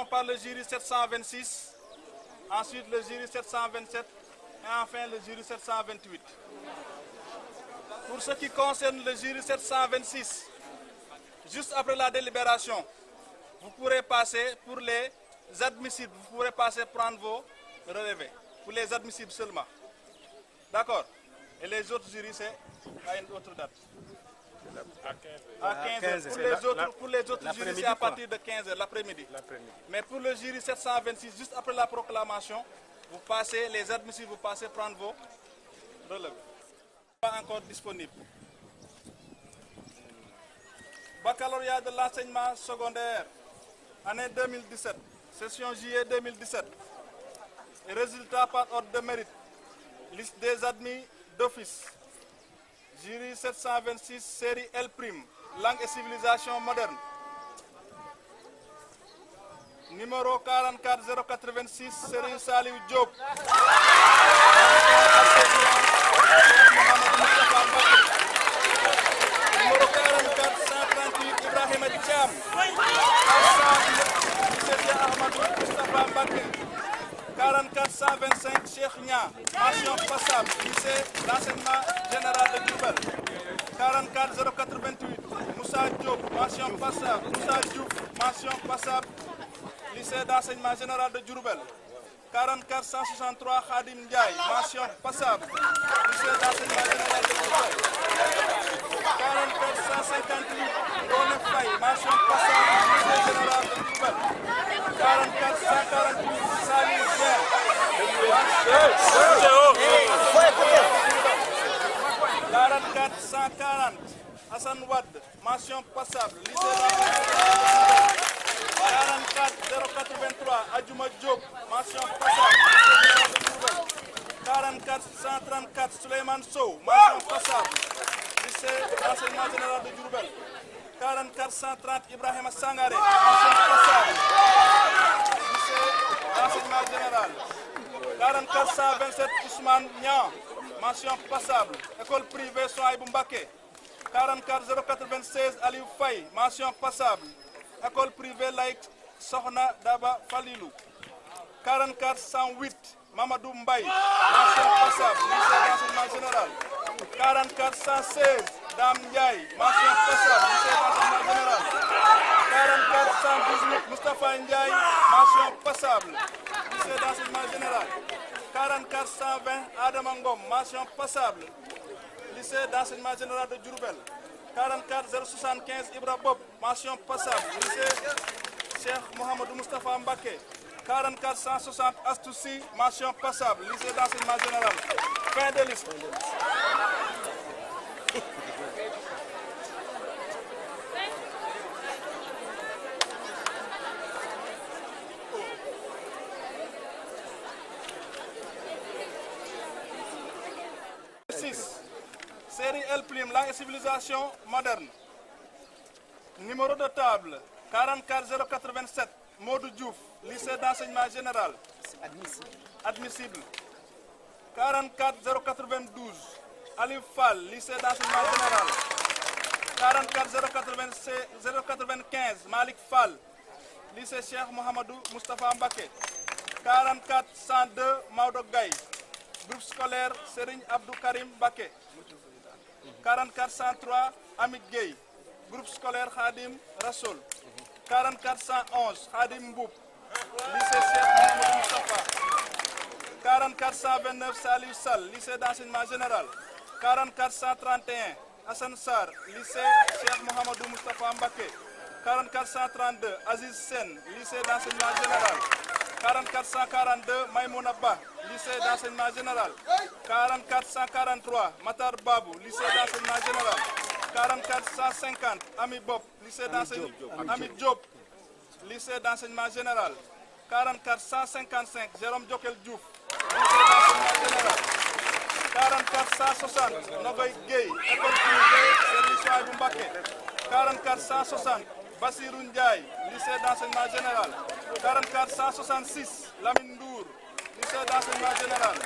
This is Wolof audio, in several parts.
par le jury 726, ensuite le jury 727 et enfin le jury 728. Pour ce qui concerne le jury 726, juste après la délibération, vous pourrez passer pour les admissibles, vous pourrez passer prendre vos relevés, pour les admissibles seulement. D'accord? Et les autres jurys, c'est à une autre date. À 15 heures. Pour les autres jurys, c'est à partir de 15 heures, l'après-midi. Mais pour le jury 726, juste après la proclamation, vous passez, les admissibles, vous passez prendre vos relevés. Pas encore disponible. Baccalauréat de l'enseignement secondaire, année 2017, session juillet 2017. Et résultat par ordre de mérite. Liste des admis d'office. Jury 726, série L', langue et civilisation moderne. Numéro 44086, Serigne Saliou Diop. Numéro 44138, Ibrahima Thiam. Ahmadou Moustapha Mbacké. 44125, Cheikh Nia, mention passable, lycée d'enseignement général de Diourbel. 44088, Moussa Diop, mention passable, Moussa Diouf, mention passable, lycée d'enseignement général de Diourbel. 44163, Khadim Ndiaye, mention passable, lycée d'enseignement général de Diourbel. 44158, Rone Faye, mention passable, lycée général de Diourbel. 448, Salim Dieng. 440, Hassan Wade, mention passable, lycée d'enseignement. 44083, Adjouma Diop, mention passable, lycée de Diourbel. 44134, Souleymane Sow, mention passable, lycée d'enseignement général de Diourbel. 430, Ibrahima Sangaré, mention passable, lycée d'enseignement général. 427, Ousmane Niang, mention passable, école privée Souaïbou Mbacké. 44096, Aliou Faye, mention passable, école privée laïque Sokhna Daba Falilou. 44108, Mamadou Mbaye, mention passable, lycée d'enseignement général. 44116, Dame Ndiaye, mention passable, lycée d'enseignement général. 44118, Moustapha Ndiaye, mention passable, lycée d'enseignement général. 44120, Adama Ngom, mention passable, lycée d'enseignement général de Diourbel. 44075, Ibra Bob, mention passable, lycée Cheikh Mohamedou Moustapha Mbacké. 44160, Astoussi, mention passable, lycée d'enseignement général. Fin de liste. Série L', langue et civilisation moderne. Numéro de table 44087, Modou Diouf, lycée d'enseignement général. Admissible. 44092, Aliou Fall, lycée d'enseignement général. 44095, Malik Fall, lycée Cheikh Mohamedou Moustapha Mbacké. 44102, Maodo Gaye, groupe scolaire Serigne Abdou Karim Mbacké. 44103, Amit Gueye, groupe scolaire Khadim Rassoul. 44111, Khadim Mboup, lycée Cheikh Mohamedou Moustapha. 44129, Saliou Sall, lycée d'enseignement général. 44131, Hassan Sarr, lycée Cheikh Mohamedou Moustapha Mbacké. 44132, Aziz Sen, lycée d'enseignement général. 442, Maïmouna Ba, lycée d'enseignement général. 443, Matar Babou, lycée d'enseignement général. 4450, Ami Bob, lycée d'enseignement. Ami Diop, lycée d'enseignement général. 455, Jérôme Djokel Diouf, lycée d'enseignement général. 460, Nogoy Gueye, école privée Serigne Souaïbou Mbacké. 460, Bassirou Ndiaye, lycée d'enseignement général. 466, Lamine Ndour, lycée d'enseignement général.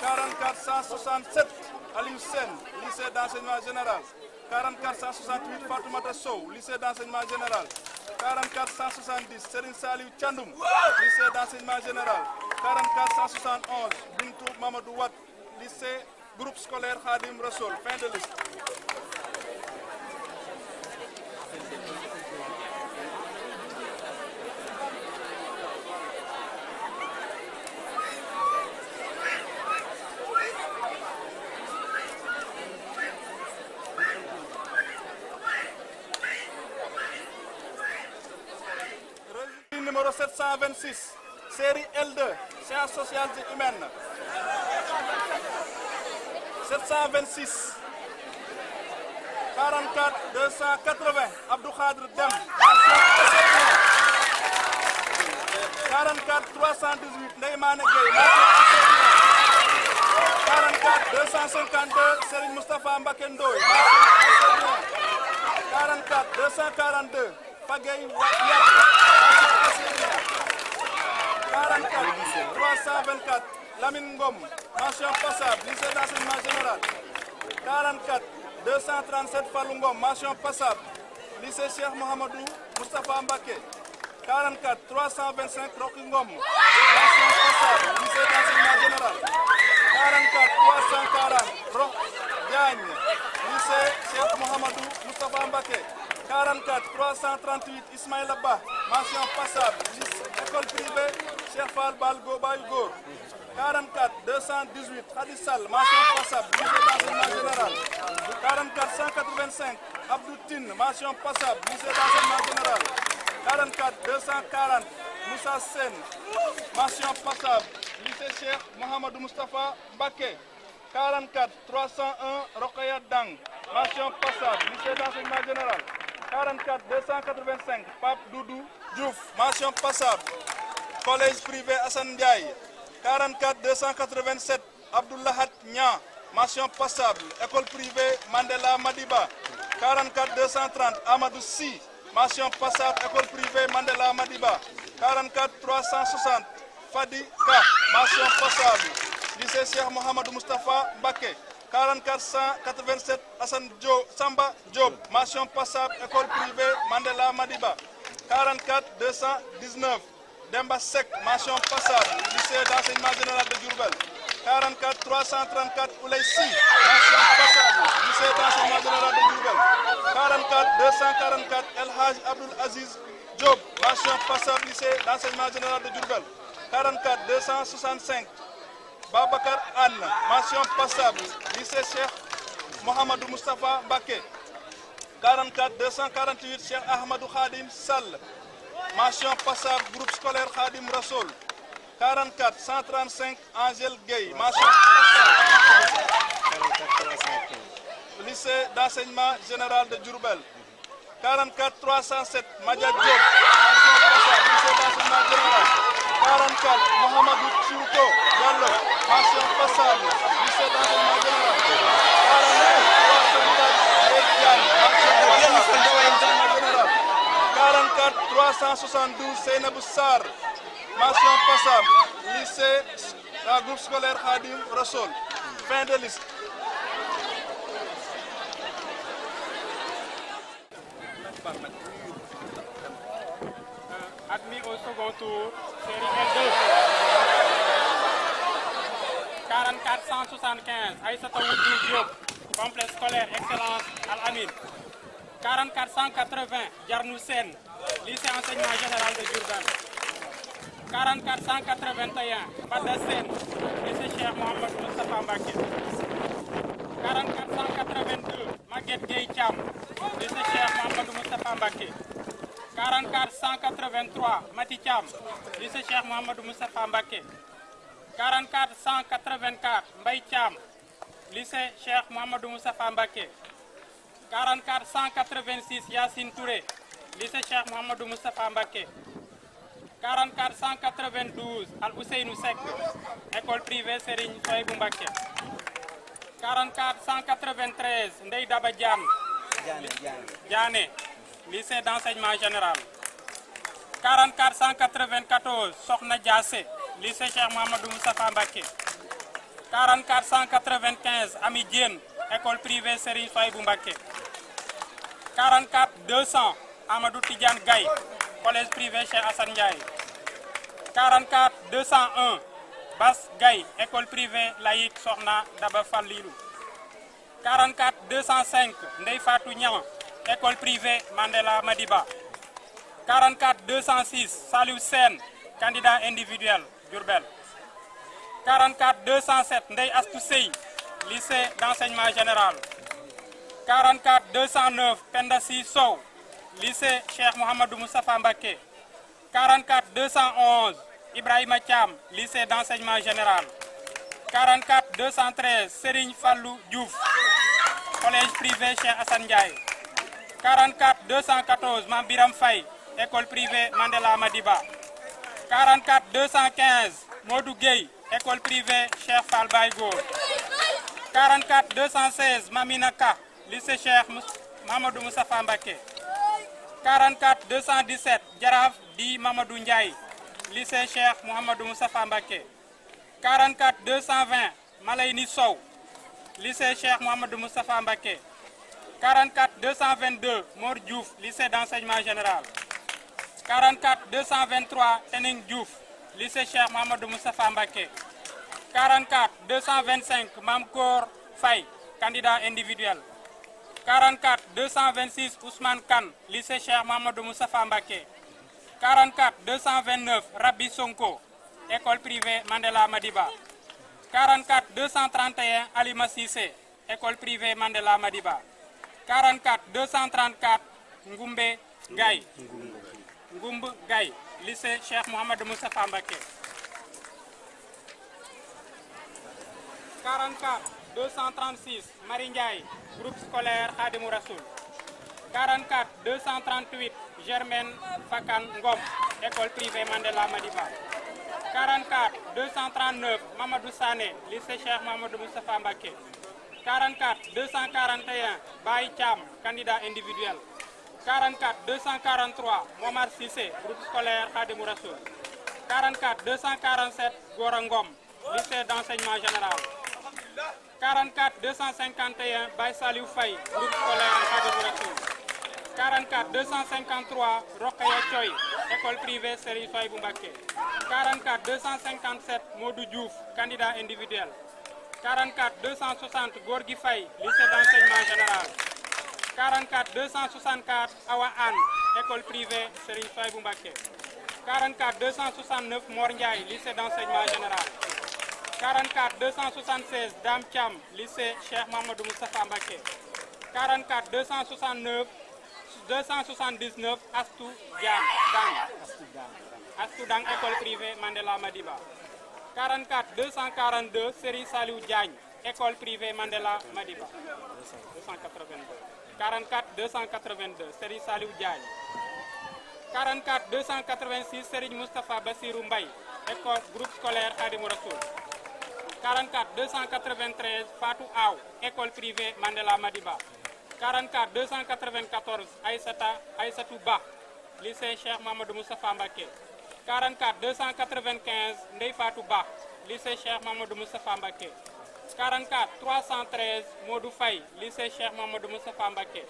467, Aliou Sen, lycée d'enseignement général. 44 168 Fatoumata Sow, lycée d'enseignement général. 44 170 Serigne Saliou Thiandoum, lycée d'enseignement général. 44 171 Bintou Mamadou Wat, lycée groupe scolaire Khadim Rassoul. Fin de liste. Numéro 726, série L2, sciences sociales et humaines. 726, 44 280, Abdou Khadr Dem, 44 318, Neymane Gueye, 44 252, Serigne Moustapha Mbacké Ndoye, 44 242, Fagay Wad, 44 324 Lamine Ngom, mention passable, lycée d'enseignement général. 44 237 Fallou Ngom, mention passable, lycée Cheikh Mohamedou Moustapha Mbacké. 44 325 Rocky Ngom, mention passable, lycée d'enseignement général. 44 340 Roch Diagne, lycée Cheikh Mohamedou Moustapha Mbacké. 44 338 Ismaïla Ba, mention passable, école privée Cheikh Fall Balgo Bayugor. 44 218 Khadi Sall, mention passable, lycée d'enseignement général. 44 185 Abdou Tine, mention passable, lycée d'enseignement général. 44 240 Moussa Sen, mention passable, lycée Cheikh Mohamedou Moustapha Mbacké. 44 301 Rokhaya Dang, mention passable, lycée d'enseignement général. 44 285 Pape Doudou Diouf, mention passable, collège privé Assane Ndiaye. 44 287 Abdoulahat Nia, mention passable, école privée Mandela Madiba. 44 230 Amadou Si, mention passable, école privée Mandela Madiba. 44 360 Fadi Ka, mention passable, lycée Cheikh Mohamedou Moustapha Mbacké. 44 187 Hassan Samba Diop, mention passable, école privée Mandela Madiba. 44 219 Demba Sek, mention passable, lycée d'enseignement général de Diourbel. 44 334 Oulay Si, mention passable, lycée d'enseignement général de Diourbel. 44 244 El Hadj Abdoul Aziz Diop, mention passable, lycée d'enseignement général de Diourbel. 44 265 Babacar Anne, mention passable, lycée Cheikh Mohamedou Moustapha Mbacké. 44 248 Cheikh Ahmadou Khadim Sall, mention passable, groupe scolaire Khadim Rassoul. 44 135 Angèle Gueye, mention passable, lycée d'enseignement général de Diourbel. 44 307 Madia Diop, mention passable, lycée d'enseignement général. 44 Mohamedou Chouko Diallo, mention passable, lycée d'enseignement général. 44 372 Seynabou Sarr, mention passable, lycée groupe scolaire Khadim Rassoul. Fin de liste. Admis au second tour, série L2. 44 175 Aïssata Oudou Diop, complexe scolaire Excellence Al-Amin. 44 180 Djarnou Sen, lycée enseignement général de Diourbel. 44 181 Bada Sen, lycée Cheikh Mohamedou Moustapha Mbacké. 44 182 Maguette Gueye Thiam, lycée Cheikh Mohamedou Moustapha Mbacké. 44 183 Mati Thiam, lycée Cheikh Mohamedou Moustapha Mbacké. 44 184 Mbaye Thiam, lycée Cheikh Mohamedou Moustapha Mbacké. 44 186 Yassine Touré, lycée Cheikh Mohamedou Moustapha Mbacké. 44 192 Al Ousseynou Seck, école privée Serigne Souaïbou Mbacké. 44 193 Ndeye Daba Diané, lycée d'enseignement général. 44 194 Sokhna Diassé, lycée Cheikh Mohamedou Moustapha Mbacké. 44 195 Ami Diène, école privée Serigne Souaïbou Mbacké. 44 200 Amadou Tidiane Gaye, collège privé Cheikh Assane Ndiaye. 44 201 Bass Gaye, école privée laïque Sokhna Daba Fallilou. 44 205 Ndeye Fatou Niang, école privée Mandela Madiba. 44 206 Saliou Sen, candidat individuel Diourbel. 44 207 Ndeye Astou Sey, lycée d'enseignement général. 44 209 Penda Sy Sow, lycée Cheikh Mouhamadou Moustapha Mbacké. 44 211 Ibrahima Thiam, lycée d'enseignement général. 44 213 Serigne Fallou Diouf, collège privé Cheikh Assane Ndiaye. 44 214 Mame Biram Faye, école privée Mandela Madiba. 44 215 Modou Gueye, école privée Cheikh Fall Baye Gor. 44 216 Mamina Ka, lycée Cheikh Mamadou Moustapha Mbacké. 44 217 Jaraaf Di Mamadou Ndiaye, lycée Cheikh Mouhamadou Moustapha Mbacké. 44 220 Malayni Sow, lycée Cheikh Mouhamadou Moustapha Mbacké. 44 222 Mor Diouf, lycée d'enseignement général. 44 223 Tening Diouf, lycée Cheikh Mouhamadou Moustapha Mbacké. 44 225 Mamkor Faye, candidat individuel. 44 226 Ousmane Kane, lycée Cheikh Mouhamadou Moustapha Mbacké. 44 229 Rabbi Sonko, école privée Mandela Madiba. 44 231 Alima Cissé, école privée Mandela Madiba. 44 234 Ngoumbe Gaye, lycée Cheikh Mouhamadou Moustapha Mbacké. 44 236 Marie Ndiaye, groupe scolaire Khadimou Rassoul. 44 238 Germaine Fakan Ngom, école privée Mandela Madiba. 44 239 Mamadou Sané, lycée Cheikh Mamadou Moustapha Mbacké. 44 241 Baye Thiam, candidat individuel. 44 243 Momar Cissé, groupe scolaire Khadimou Rassoul. 44 247 Gora Ngom, lycée d'enseignement général. 44 251 Baye Saliou Faye, groupe scolaire Khadimou Rassoul. 44 253 Rokhaya Thioy, école privée Serigne Souhaïbou Mbacké. 44 257 Modou Diouf, candidat individuel. 44 260 Gorgui Faye, lycée d'enseignement général. 44 264 Awa Anne, école privée Serigne Souhaïbou Mbacké. 44 269 Mor Ndiaye, lycée d'enseignement général. 44 276 Dame Thiam, lycée Cheikh Mamadou Moustapha Mbacké. 44 279 Astou Dang, école privée Mandela Madiba. 44 242 Seri Saliou Diagne, école privée Mandela Madiba. 44 282 Seri Saliou Diagne. 44 286 Serigne Moustapha Bassirou Mbaye, école groupe scolaire Khadimou Rassoul. 44 293 Fatou Aw, école privée Mandela Madiba. 44 294 Aïssatou Ba, lycée Cheikh Mamadou Moustapha Mbacké. 44 295 Ndeye Fatou Ba, lycée Cheikh Mamadou Moustapha Mbacké. 44 313 Modou Faye, lycée Cheikh Mamadou Moustapha Mbacké.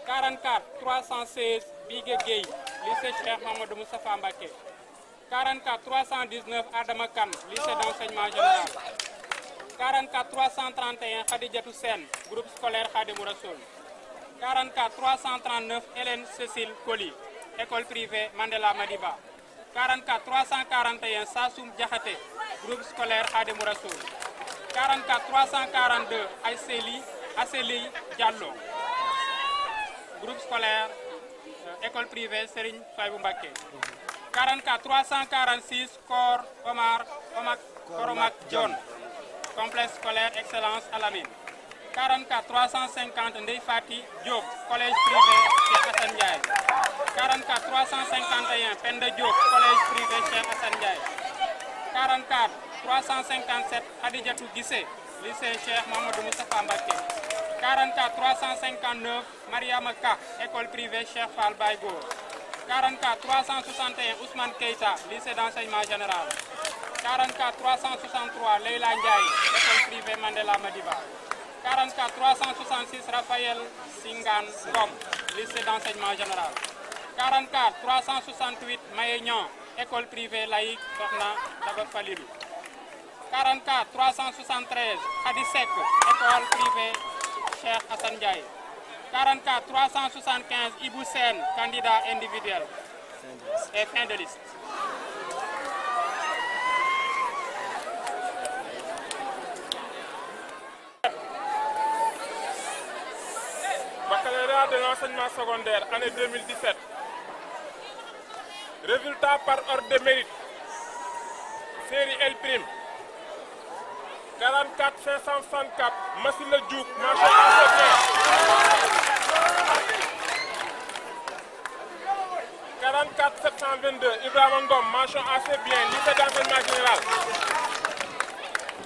44 316 Bigué Gueye, lycée Cheikh Mamadou Moustapha Mbacké. 44 319 Adama Kane, lycée d'enseignement général. 44 331 Khadijatou Sen, groupe scolaire Khadimou Rassoul. 44 339 Hélène Cécile Coly, école privée Mandela Madiba. 44 341 Sassoum Diakhaté, groupe scolaire Khadimou Rassoul. 44 342 Asseli Diallo, groupe scolaire école privée Serigne Souhaïbou Mbacké. 44 346 Kor Omar Koromak John, complexe scolaire Excellence Alamine. 44 350 Ndeye Fati Diop, collège privé Cheikh Assane Ndiaye. 44 351 Penda Diop, collège privé Cheikh Assane Ndiaye. 44 357 Khadijatou Guissé, lycée Cheikh Mamadou Moustapha Mbacké. 44 359 Mariama Ka, école privée Cheikh Fall Baye Gor. 44 361 Ousmane Keita, lycée d'enseignement général. 44 363 Leila Ndiaye, école privée Mandela Madiba. 44 366 Raphaël Singan Ngom, lycée d'enseignement général. 44 368 Maïgnan, école privée laïque Sokhna Daba Falilou. 44 373 Khadisek, école privée Cheikh Hassan Ndiaye. 44 375 Ibou Sen, candidat individuel. Et fin de liste. Baccalauréat de l'enseignement secondaire, année 2017. Résultat par ordre de mérite. Série L'. 44 564, Massila Diouk, mention assez bien. 44 722, Ibrahima Ngom, mention assez bien, lycée d'enseignement général.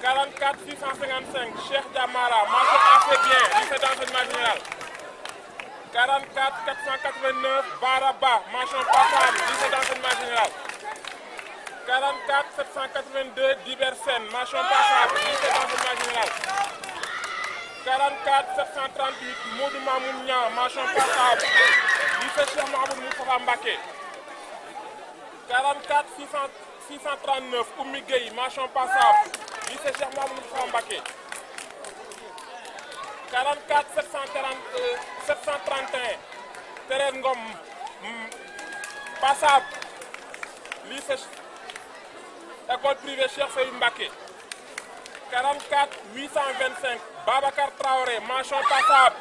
44 655, Cheikh Diamara, mention assez bien, lycée d'enseignement général. 44 489, Baraba, mention passable, lycée d'enseignement général. 44 782, Diversen, mention passable, lycée d'enseignement général. 44 738, Modou Mamoun Niang, mention passable, lycée Cheikh Mahamoud Moustapha Mbacké. 44 639, Oumi Gueye, mention passable, lycée Cheikh Mahamoud Moustapha Mbacké. 44 731, Thérèse Ngom, passable, lycée école privée Cheikh Seydou Mbacké. 44 825, Babacar Traoré, mention passable.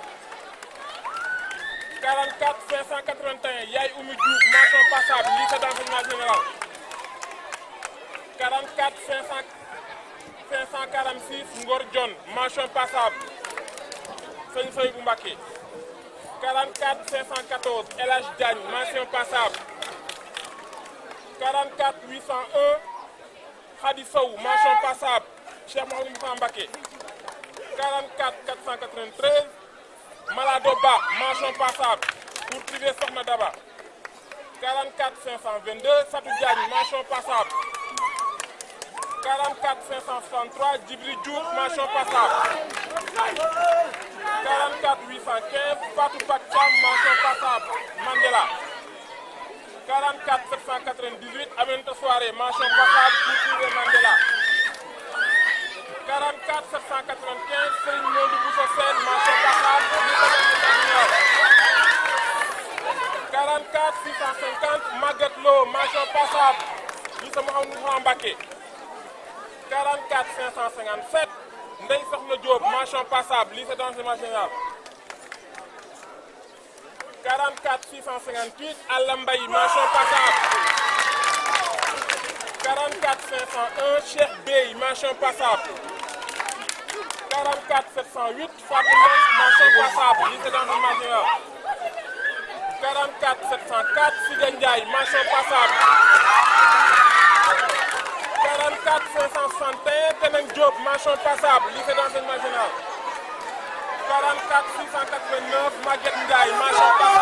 44 581, Yaye Oumou Diouf, mention passable, lycée d'enseignement général. 44 546, Ngor John, mention passable, Seigne Seydou Mbacké. 44 514, El Hadj Diagne, mention passable. 44 801, Khady Sow, mention passable, Cheikh Mahamoud Moustapha Mbacké. 44 493, Malado Ba, mention passable, pour privé Sokhna Daba. 44 522, Satou Diagne, mention passable. 44 563, Djibril Diouf, mention passable. 44 815, Fatou Bakcham, mention passable, Mandela. 44 798, Aminata Soare, mention passable, pour privé Mandela. 44 795, Serigne Modou Bousso Sène, mention passable, lycée d'enseignement général. 44 650, Maguette Lo, mention passable, lycée Mouhamadou Moustapha Mbacké. 44 557, Ndeye Sokhna Diop, mention passable, lycée d'enseignement général. 44 658, Alla Mbaye, mention passable. 44 501, Cheikh Bey, mention passable. 44 708, Fatou Ndong, mention passable, lycée d'enseignement général. 44 704, Siga Ndiaye, mention passable. 44 561, Teneng Diop, mention passable, lycée d'enseignement général. 44 689, Maguette Ndiaye, mention passable.